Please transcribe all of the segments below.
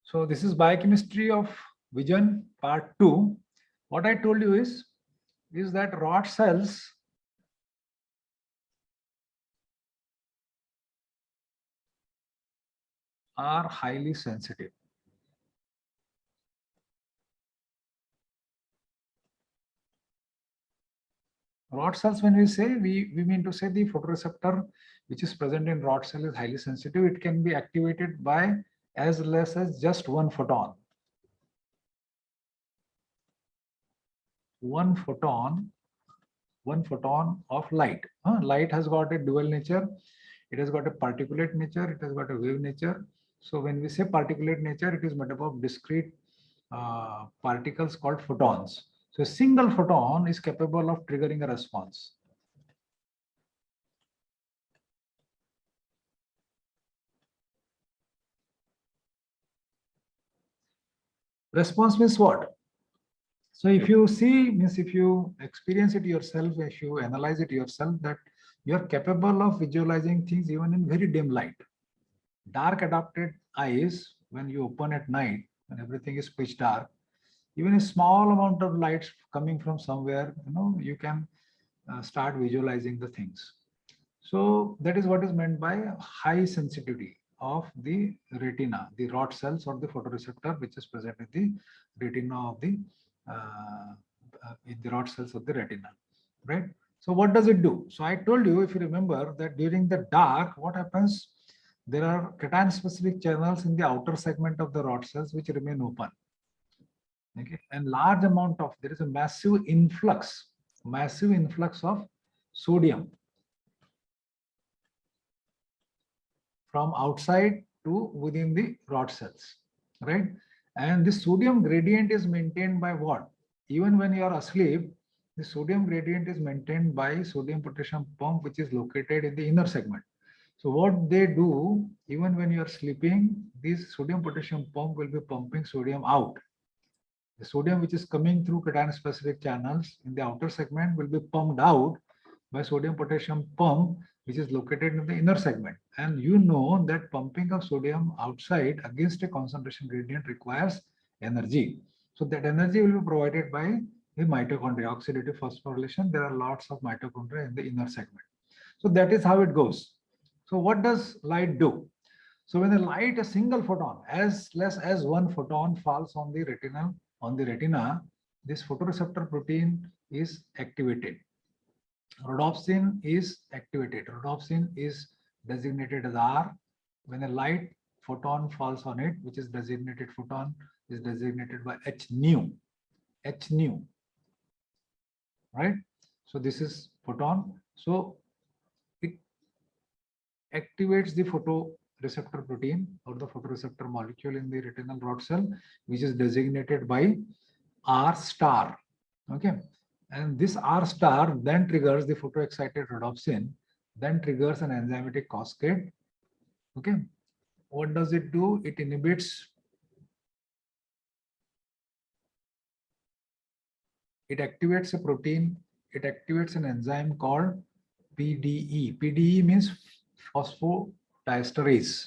So this is biochemistry of vision part 2. What I told you is that rod cells are highly sensitive. Rod cells, when we say, we mean to say the photoreceptor which is present in rod cell is highly sensitive. It can be activated by as less as just one photon. One photon of light. Light has got a dual nature. It has got a particulate nature. It has got a wave nature. So when we say particulate nature, it is made up of discrete particles called photons. So a single photon is capable of triggering a response. Response means what? So if you see, means if you experience it yourself, if you analyze it yourself, that you are capable of visualizing things even in very dim light. Dark adapted eyes, when you open at night, when everything is pitch dark, even a small amount of light coming from somewhere, you can start visualizing the things. So that is what is meant by high sensitivity of the retina, the rod cells or the photoreceptor, which is present in the retina of the in the rod cells of the retina, right? So what does it do? So I told you, if you remember, that during the dark, what happens? There are cation specific channels in the outer segment of the rod cells which remain open. Okay, and large amount of, there is a massive influx of sodium from outside to within the rod cells, right? And this sodium gradient is maintained by what? Even when you are asleep, the sodium gradient is maintained by sodium potassium pump, which is located in the inner segment. So what they do, even when you are sleeping, this sodium potassium pump will be pumping sodium out. The sodium which is coming through cation specific channels in the outer segment will be pumped out by sodium potassium pump, which is located in the inner segment. And you know that pumping of sodium outside against a concentration gradient requires energy. So that energy will be provided by the mitochondria, oxidative phosphorylation. There are lots of mitochondria in the inner segment. So that is how it goes. So what does light do? So when a single photon, as less as one photon falls on the retina, this photoreceptor protein is activated. Rhodopsin is activated. Rhodopsin is designated as R. When a light photon falls on it, which is designated photon, is designated by H nu. H nu, right? So this is photon. So it activates the photoreceptor protein or the photoreceptor molecule in the retinal rod cell, which is designated by R star. Okay. And this R star then triggers the photoexcited rhodopsin, then triggers an enzymatic cascade. Okay. What does it do? It inhibits, it activates a protein, it activates an enzyme called PDE. PDE means phosphodiesterase.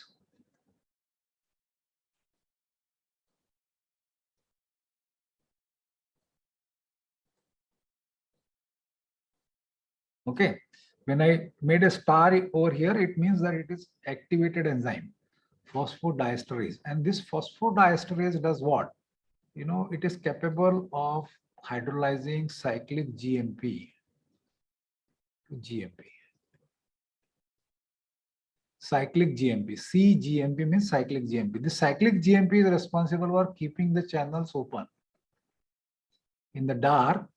Okay. When I made a star over here, it means that it is activated enzyme, phosphodiesterase. And this phosphodiesterase does what? It is capable of hydrolyzing cyclic GMP to GMP. Cyclic GMP, cGMP means cyclic GMP. The cyclic GMP is responsible for keeping the channels open. In the dark,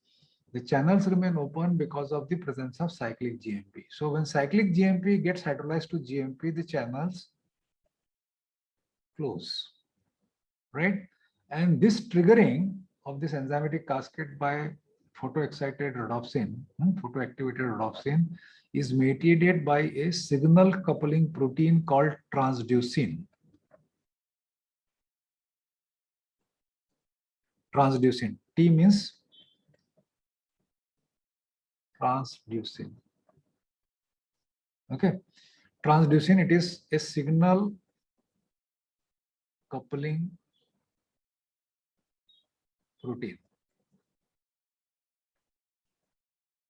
the channels remain open because of the presence of cyclic GMP. So when cyclic GMP gets hydrolyzed to GMP, the channels close, right? And this triggering of this enzymatic cascade by photoexcited rhodopsin, photoactivated rhodopsin, is mediated by a signal coupling protein called transducin. Transducin. T means transducin. Okay. Transducin, it is a signal coupling protein.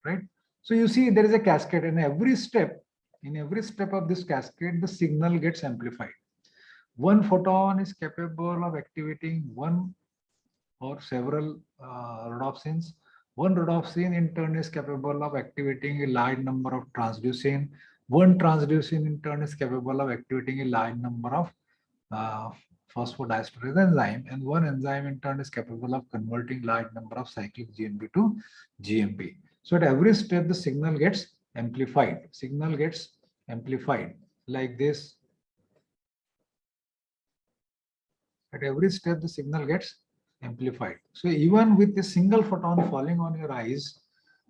Right? So you see there is a cascade, and in every step of this cascade, the signal gets amplified. One photon is capable of activating one or several rhodopsins. One rhodopsin in turn is capable of activating a large number of transducin. One transducin in turn is capable of activating a large number of phosphodiesterase enzyme, and one enzyme in turn is capable of converting large number of cyclic GMP to GMP. So at every step, the signal gets amplified. Signal gets amplified like this. At every step, the signal gets amplified. So even with a single photon falling on your eyes,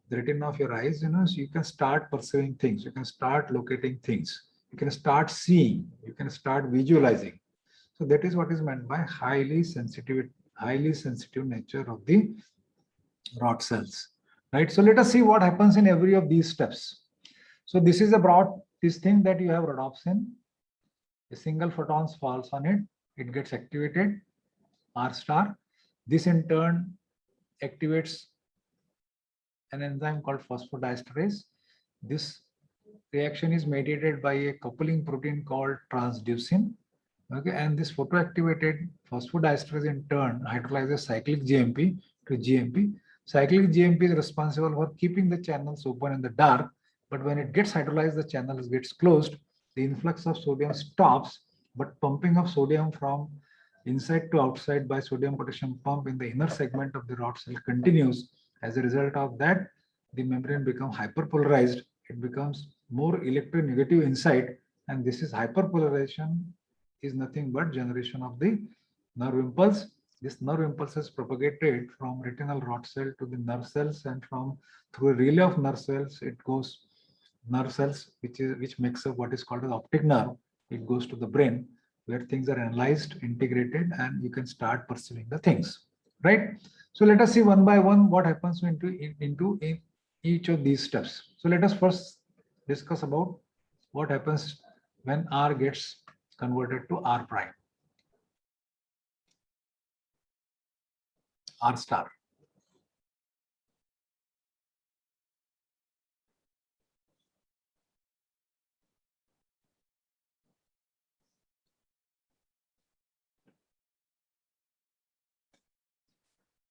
the retina of your eyes, so you can start perceiving things. You can start locating things. You can start seeing. You can start visualizing. So that is what is meant by highly sensitive nature of the rod cells, right? So let us see what happens in every of these steps. So this is this thing that you have rhodopsin. A single photon falls on it. It gets activated, R star. This in turn activates an enzyme called phosphodiesterase. This reaction is mediated by a coupling protein called transducin. Okay, and this photoactivated phosphodiesterase in turn hydrolyzes cyclic GMP to GMP. Cyclic GMP is responsible for keeping the channels open in the dark, but when it gets hydrolyzed, the channel gets closed. The influx of sodium stops, but pumping of sodium from inside to outside by sodium potassium pump in the inner segment of the rod cell continues. As a result of that, the membrane becomes hyperpolarized. It becomes more electronegative inside, and this is hyperpolarization is nothing but generation of the nerve impulse. This nerve impulse is propagated from retinal rod cell to the nerve cells, and from through a relay of nerve cells, it goes nerve cells, which makes up what is called as optic nerve. It goes to the brain, where things are analyzed, integrated, and you can start perceiving the things, right? So let us see one by one what happens into each of these steps. So let us first discuss about what happens when R gets converted to R prime, R star.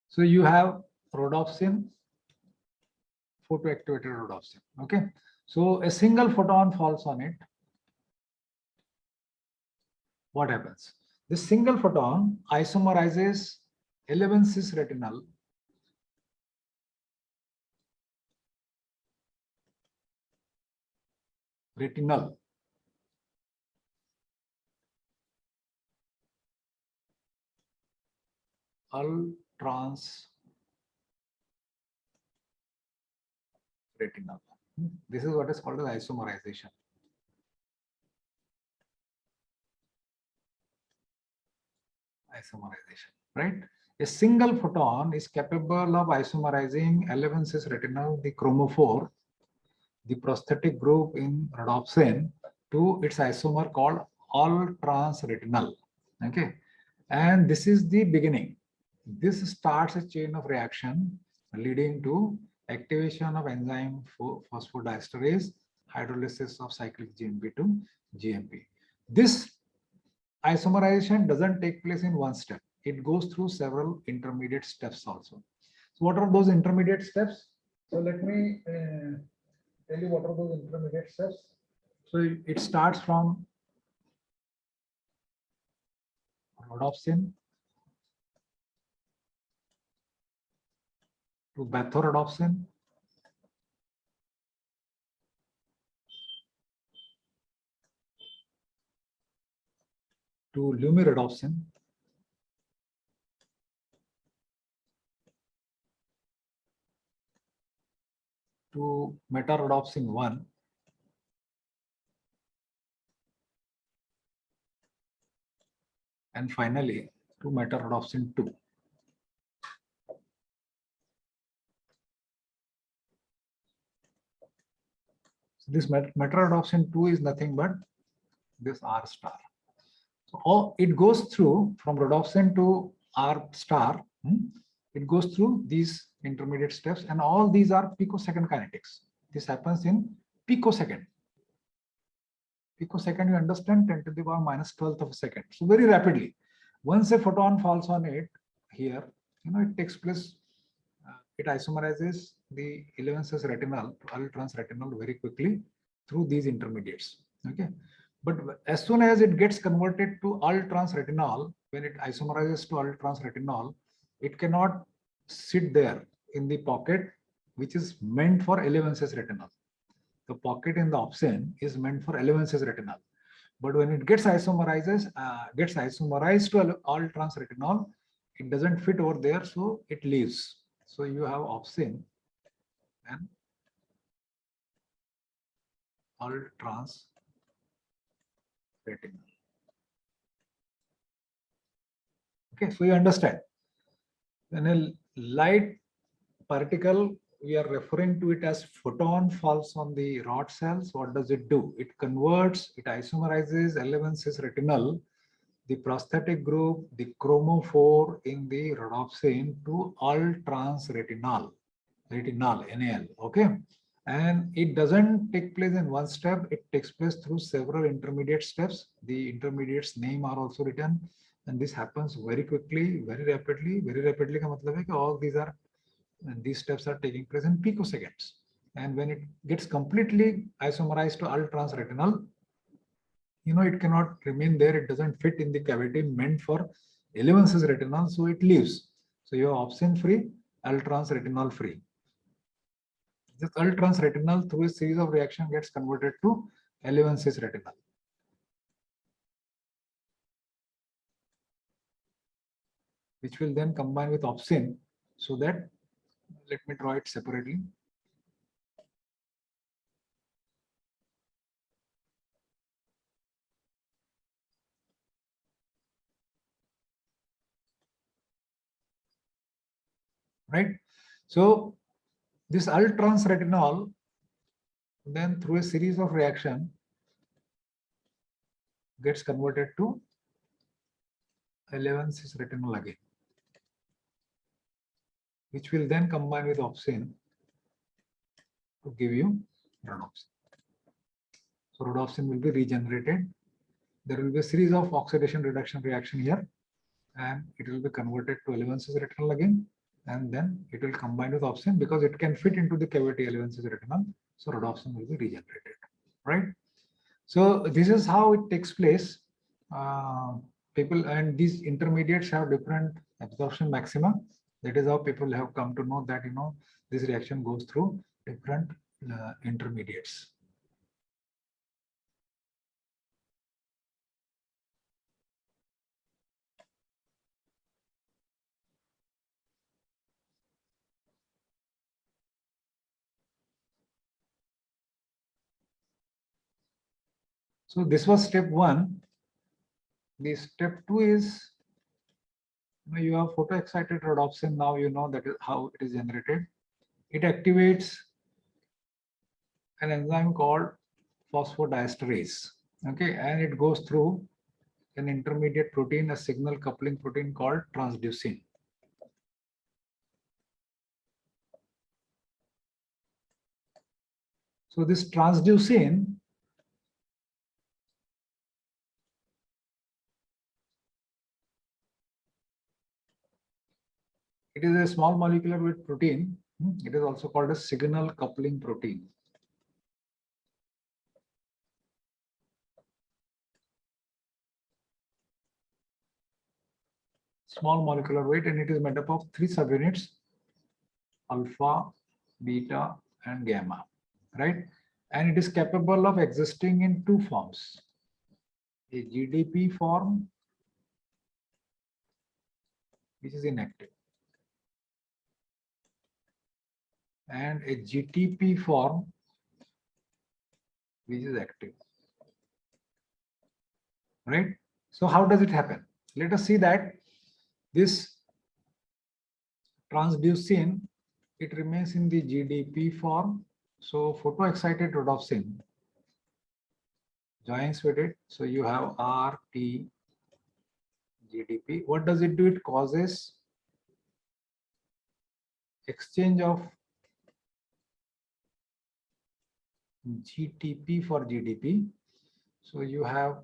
So you have rhodopsin, photoactivated rhodopsin. Okay. So a single photon falls on it. What happens? This single photon isomerizes 11-cis retinal all-trans retinal. This is what is called as isomerization. Right? A single photon is capable of isomerizing 11-cis retinal, the chromophore, the prosthetic group in rhodopsin, to its isomer called all-trans retinal. Okay, and this is the beginning. This starts a chain of reaction leading to activation of enzyme phosphodiesterase, hydrolysis of cyclic GMP to GMP. This isomerization doesn't take place in one step. It goes through several intermediate steps also. So what are those intermediate steps? So let me tell you what are those intermediate steps. So it starts from rhodopsin to bathorodopsin to lumirodopsin to metarodopsin 1 and finally to metarodopsin 2. So this metarodopsin 2 is nothing but this R star. So it goes through from rhodopsin to R star it goes through these intermediate steps, and all these are picosecond kinetics. This happens in picosecond. Picosecond, you understand, 10 to the power minus 12th of a second. So very rapidly, once a photon falls on it here, it takes place, it isomerizes the 11 cis retinal to all-trans retinal very quickly through these intermediates. Okay, but as soon as it gets converted to all-trans retinol, when it isomerizes to all-trans retinol, it cannot sit there in the pocket which is meant for 11 cis retinal. The pocket in the opsin is meant for 11 cis retinal, but when it gets isomerized to all-trans retinol, it doesn't fit over there, so it leaves. So you have opsin and all-trans retinal. Okay, so you understand. When a light particle, we are referring to it as photon, falls on the rod cells. What does it do? It converts, it isomerizes 11 cis retinal, the prosthetic group, the chromophore in the rhodopsin to all-trans retinal, NAL. Okay, and it doesn't take place in one step. It takes place through several intermediate steps. The intermediates name are also written, and this happens very quickly, very rapidly. Very rapidly का मतलब है कि all these steps are taking place in picoseconds. And when it gets completely isomerized to all-trans retinal, it cannot remain there. It doesn't fit in the cavity meant for 11 cis retinal, so it leaves. So you have opsin free, all-trans retinal free. This all-trans retinal through a series of reaction gets converted to 11 cis retinal, which will then combine with opsin, so that, let me draw it separately. Right. So this all-trans retinol, then through a series of reaction, gets converted to 11 cis retinol again, which will then combine with opsin to give you rhodopsin. So rhodopsin will be regenerated. There will be a series of oxidation reduction reaction here, and it will be converted to 11 cis retinal again, and then it will combine with opsin because it can fit into the cavity 11 cis retinal. So rhodopsin will be regenerated, right? So this is how it takes place. People, and these intermediates have different absorption maxima. That is how people have come to know that this reaction goes through different intermediates. So this was step 1. The step 2 is, you have photoexcited rhodopsin. Now you know that is how it is generated. It activates an enzyme called phosphodiesterase. Okay, and it goes through an intermediate protein, a signal coupling protein called transducin. So this transducin it is a small molecular weight protein. It is also called a signal coupling protein. Small molecular weight, and it is made up of 3 subunits: alpha, beta, and gamma, right? And it is capable of existing in 2 forms: a GDP form, which is inactive, and a GTP form, which is active, right? So how does it happen? Let us see that this transducin, it remains in the GDP form. So photoexcited rhodopsin joins with it. So you have RT GDP. What does it do? It causes exchange of GTP for GDP. So you have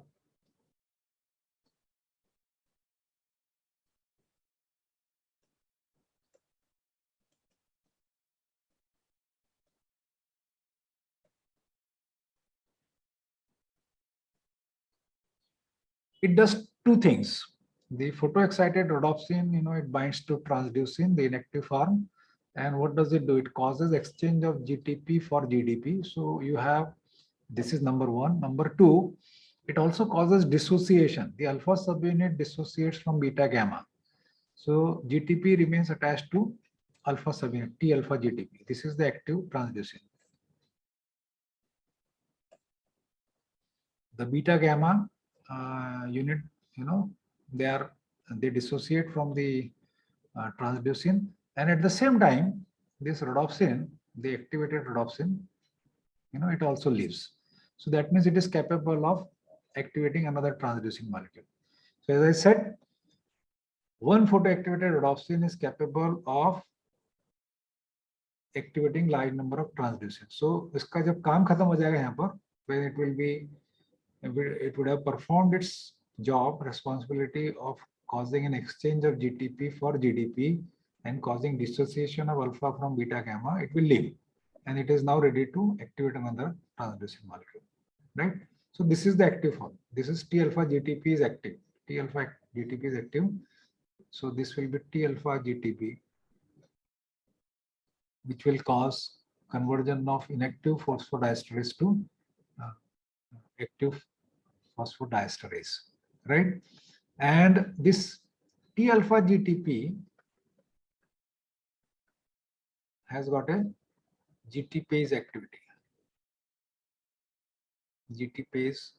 it does two things. The photoexcited rhodopsin, it binds to transducin, the inactive form. And what does it do? It causes exchange of GTP for GDP. So you have, this is number one. Number two, it also causes dissociation. The alpha subunit dissociates from beta gamma. So GTP remains attached to alpha subunit, T alpha GTP. This is the active transducin. The beta gamma unit, they dissociate from the transducin, and at the same time, this rhodopsin, the activated rhodopsin, it also leaves. So that means it is capable of activating another transducin molecule. So as I said, one photoactivated rhodopsin is capable of activating large number of transducin. So इसका जब काम खत्म हो जाएगा यहाँ पर, when it would have performed its job, responsibility of causing an exchange of GTP for GDP and causing dissociation of alpha from beta gamma, it will leave. And it is now ready to activate another transducin molecule, right? So this is the active form. This is T alpha GTP is active. T alpha GTP is active. So this will be T alpha GTP, which will cause conversion of inactive phosphodiesterase to active phosphodiesterase, right? And this T alpha GTP has got a GTPase activity. GTPase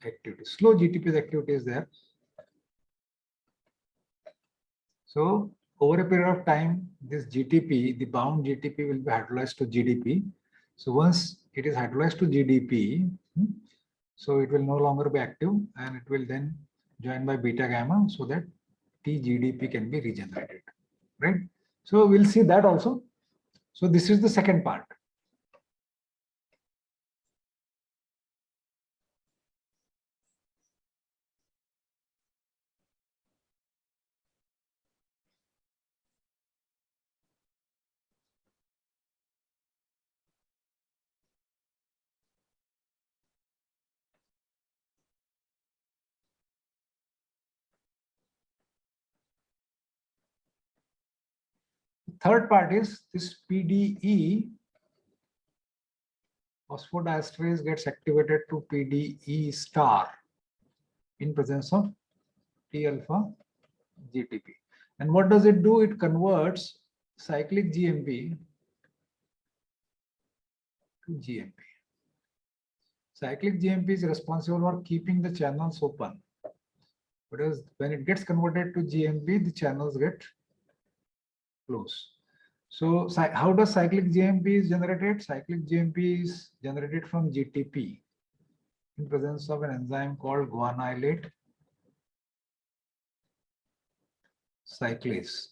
activity. Slow GTPase activity is there. So over a period of time, this GTP, the bound GTP will be hydrolyzed to GDP. So once it is hydrolyzed to GDP, so it will no longer be active and it will then join by beta gamma so that TGDP can be regenerated, right? So we'll see that also. So this is the second part. Third part is this PDE phosphodiesterase gets activated to PDE star in presence of T alpha GTP. And what does it do? It converts cyclic GMP to GMP. Cyclic GMP is responsible for keeping the channels open. Because when it gets converted to GMP, the channels get closed. So how does cyclic GMP is generated? Cyclic GMP is generated from GTP in presence of an enzyme called guanylate cyclase.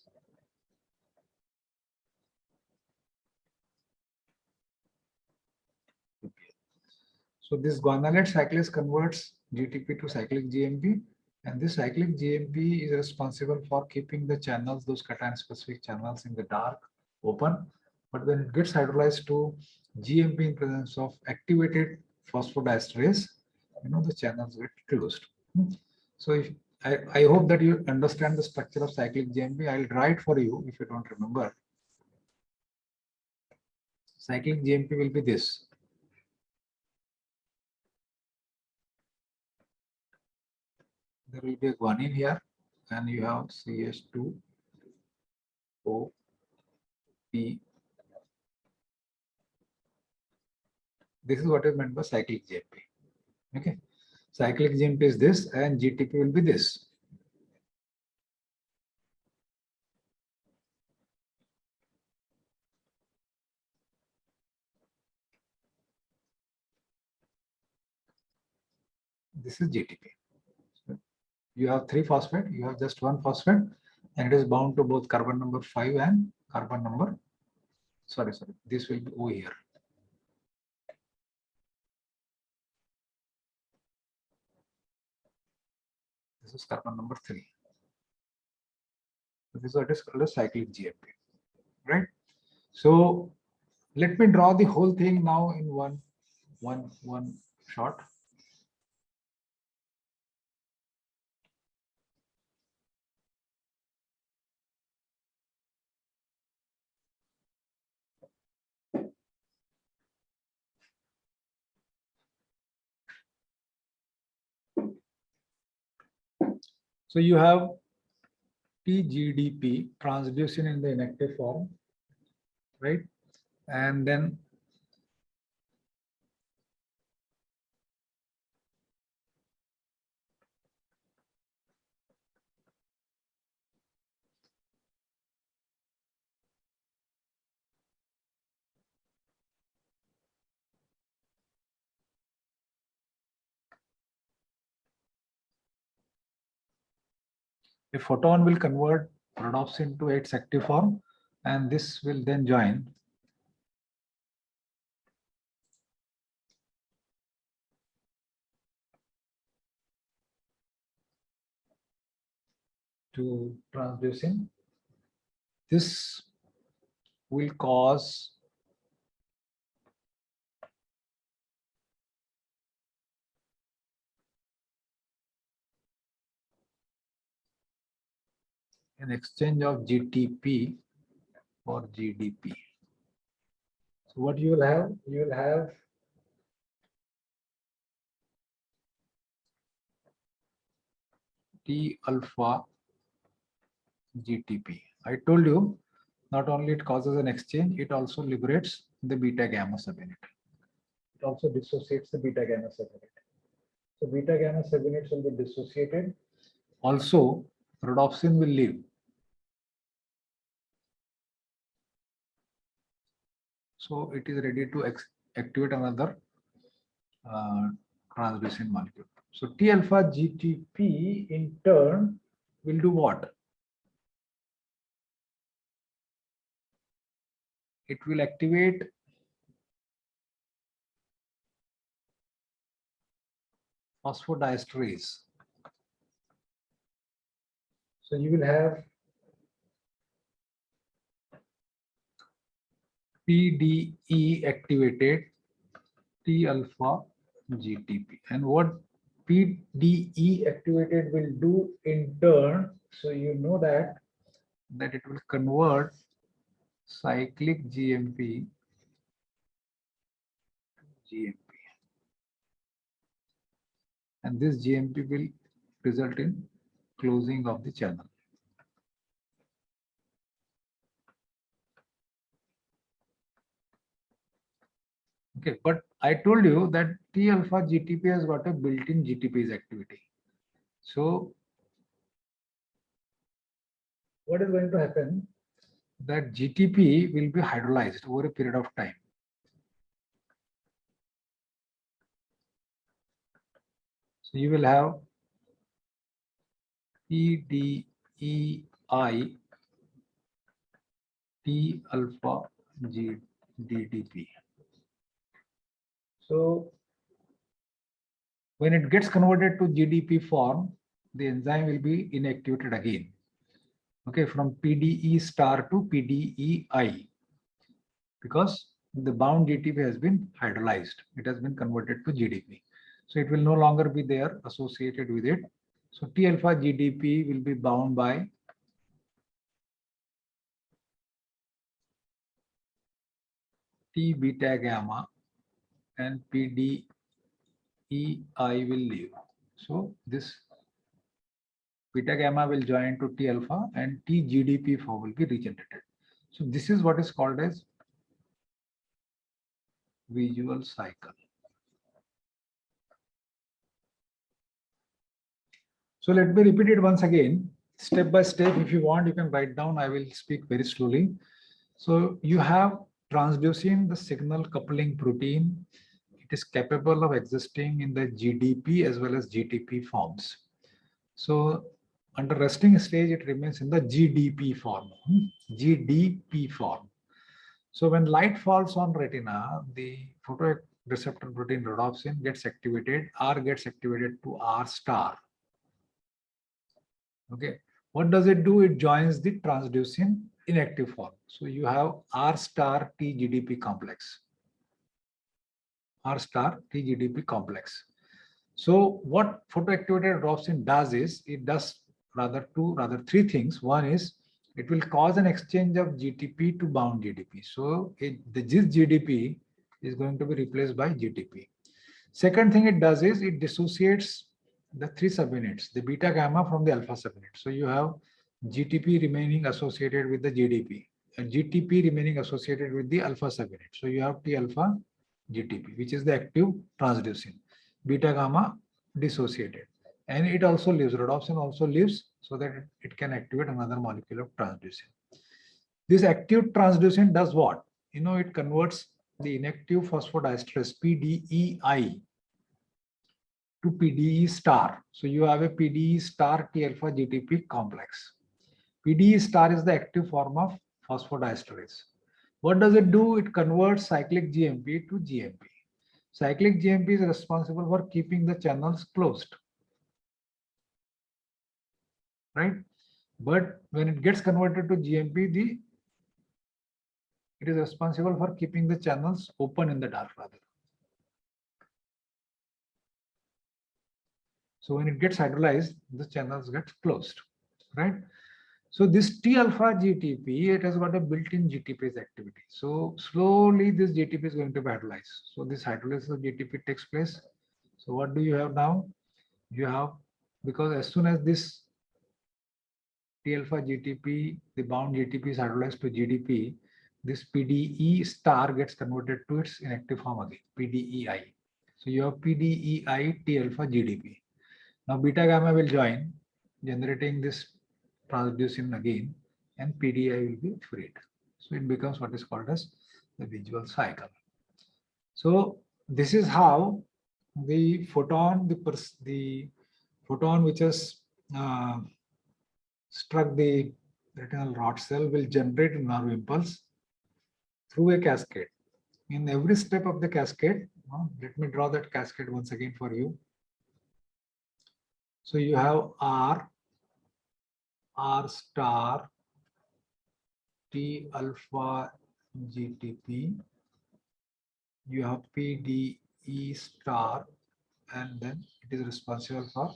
So this guanylate cyclase converts GTP to cyclic GMP, and this cyclic GMP is responsible for keeping the channels, those cation-specific channels in the dark, open. But when it gets hydrolyzed to GMP in presence of activated phosphodiesterase, the channels get closed. So if, I hope that you understand the structure of cyclic GMP. I'll write for you if you don't remember. Cyclic GMP will be this. There will be a guanine here, and you have CH2O P. This is what is meant by cyclic GMP. Okay, cyclic GMP is this, and GTP will be this. This is GTP. So you have 3 phosphate, you have just 1 phosphate, and it is bound to both carbon number 5 and carbon number Sorry, this will be O here. This is carbon number 3. So this is what is called a cyclic GMP, right? So let me draw the whole thing now in one shot. So you have TGDP, transducing in the inactive form, right? And then a photon will convert rhodopsin to its active form, and this will then join to transducin. This will cause an exchange of GTP for GDP. So what you will have? You will have T alpha GTP. I told you, not only it causes an exchange, it also liberates the beta gamma subunit. It also dissociates the beta gamma subunit. So beta gamma subunits will be dissociated. Also, rhodopsin will leave. So it is ready to activate another transducin molecule. So T alpha GTP in turn will do what? It will activate phosphodiesterase. So you will have PDE activated T alpha GTP. And what PDE activated will do in turn, so you know that it will convert cyclic GMP to GMP. And this GMP will result in closing of the channel. Okay, but I told you that T alpha GTP has got a built-in GTPase activity. So what is going to happen? That GTP will be hydrolyzed over a period of time. So you will have PDEI T alpha GDP. So when it gets converted to GDP form, the enzyme will be inactivated again. Okay, from PDE star to PDEI, because the bound GTP has been hydrolyzed. It has been converted to GDP. So it will no longer be there associated with it. So T alpha GDP will be bound by T beta gamma, and PDEI will leave. So this beta gamma will join to T alpha and T GDP form will be regenerated. So this is what is called as visual cycle. So let me repeat it once again, step by step. If you want, you can write down. I will speak very slowly. So you have transducin, the signal coupling protein. It is capable of existing in the GDP as well as GTP forms. So under resting stage, it remains in the GDP form. GDP form. So when light falls on retina, the photoreceptor protein rhodopsin gets activated or gets activated to R star. Okay. What does it do? It joins the transducin inactive form. So you have R star TGDP complex. R star TGDP complex. So what photoactivated rhodopsin does is, it does rather three things. One is, it will cause an exchange of GTP to bound GDP. So this GDP is going to be replaced by GTP. Second thing it does is, it dissociates the three subunits, the beta gamma from the alpha subunit. So you have GTP remaining associated with the GDP, and GTP remaining associated with the alpha subunit. So you have T alpha GTP, which is the active transducin. Beta gamma dissociated, and it also leaves, rhodopsin also leaves, so that it can activate another molecule of transducin. This active transducin does what? It converts the inactive phosphodiesterase PDEI to PDE star. So you have a PDE star T alpha GTP complex. PDE star is the active form of phosphodiesterase. What does it do? It converts cyclic GMP to GMP. Cyclic GMP is responsible for keeping the channels closed, right? But when it gets converted to GMP, it is responsible for keeping the channels open in the dark rather. So when it gets hydrolyzed, the channels get closed, right? So this T alpha GTP, it has got a built-in GTPase activity. So slowly this GTP is going to be hydrolyzed. So this hydrolysis of GTP takes place. So what do you have now? You have, because as soon as this T alpha GTP, the bound GTP is hydrolyzed to GDP, this PDE star gets converted to its inactive form again, PDEI. So you have PDEI T alpha GDP. Now beta gamma will join, generating this transducin again, and PDI will be freed. So it becomes what is called as the visual cycle. So this is how the photon, the photon which has struck the retinal rod cell will generate a nerve impulse through a cascade. In every step of the cascade, let me draw that cascade once again for you. So you have R star T alpha GTP, you have PDE star, and then it is responsible for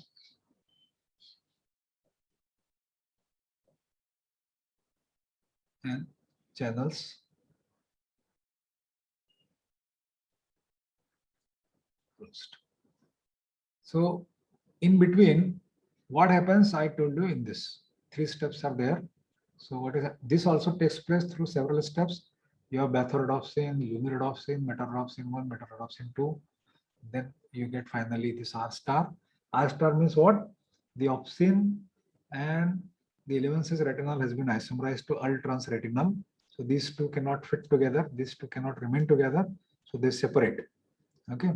and channels closed. So in between, what happens? I told you in this. Three steps are there. So what is that? This also takes place through several steps. You have bathorodopsin, lumirodopsin, metarodopsin 1, metarodopsin 2. Then you get finally this R star. R star means what? The opsin and the 11-cis retinal has been isomerized to ultrans retinal. So these two cannot fit together. These two cannot remain together. So they separate. Okay.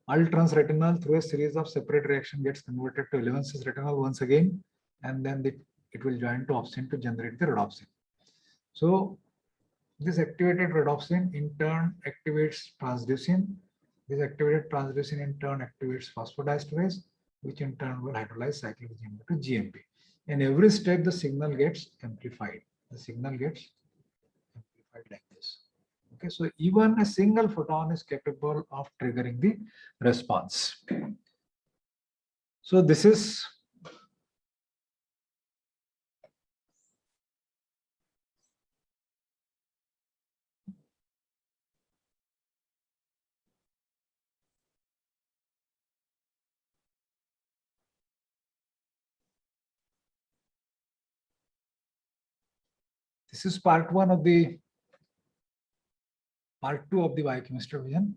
Ultrans retinal through a series of separate reaction gets converted to 11-cis retinal once again, and then it will join to opsin to generate the rhodopsin. So this activated rhodopsin in turn activates transducin. This activated transducin in turn activates phosphodiesterase, which in turn will hydrolyze cyclic GMP to GMP. In every step, the signal gets amplified. The signal gets amplified like this. Okay, so even a single photon is capable of triggering the response. So this is part 1 of the part 2 of the biochemistry vision.